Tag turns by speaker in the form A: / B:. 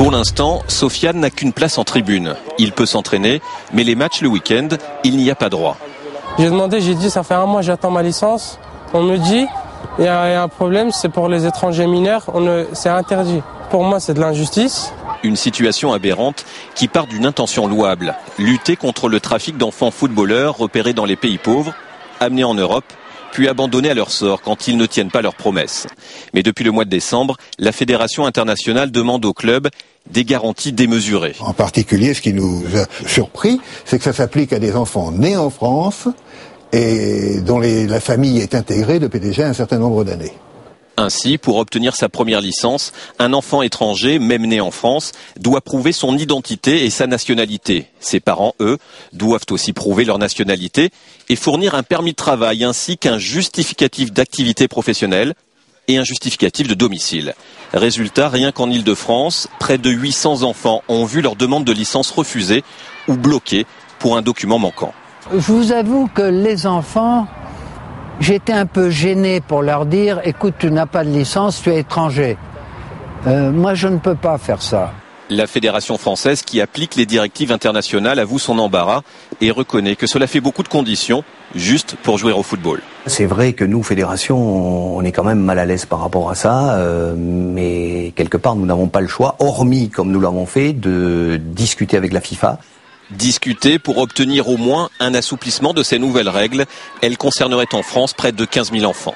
A: Pour l'instant, Sofiane n'a qu'une place en tribune. Il peut s'entraîner, mais les matchs le week-end, il n'y a pas droit.
B: J'ai demandé, j'ai dit, ça fait un mois, j'attends ma licence. On me dit, il y a un problème, c'est pour les étrangers mineurs, c'est interdit. Pour moi, c'est de l'injustice.
A: Une situation aberrante qui part d'une intention louable. Lutter contre le trafic d'enfants footballeurs repérés dans les pays pauvres, amenés en Europe, puis abandonnés à leur sort quand ils ne tiennent pas leurs promesses. Mais depuis le mois de décembre, la Fédération internationale demande aux clubs des garanties démesurées.
C: En particulier, ce qui nous a surpris, c'est que ça s'applique à des enfants nés en France et dont la famille est intégrée depuis déjà un certain nombre d'années.
A: Ainsi, pour obtenir sa première licence, un enfant étranger, même né en France, doit prouver son identité et sa nationalité. Ses parents, eux, doivent aussi prouver leur nationalité et fournir un permis de travail ainsi qu'un justificatif d'activité professionnelle et un justificatif de domicile. Résultat, rien qu'en Île-de-France, près de 800 enfants ont vu leur demande de licence refusée ou bloquée pour un document manquant.
D: Je vous avoue que les enfants, j'étais un peu gêné pour leur dire « Écoute, tu n'as pas de licence, tu es étranger. » Moi, je ne peux pas faire ça.
A: La Fédération française qui applique les directives internationales avoue son embarras et reconnaît que cela fait beaucoup de conditions juste pour jouer au football.
E: C'est vrai que nous, fédération, on est quand même mal à l'aise par rapport à ça, mais quelque part, nous n'avons pas le choix, hormis, comme nous l'avons fait, de discuter avec la FIFA.
A: Discuter pour obtenir au moins un assouplissement de ces nouvelles règles. Elles concerneraient en France près de 15 000 enfants.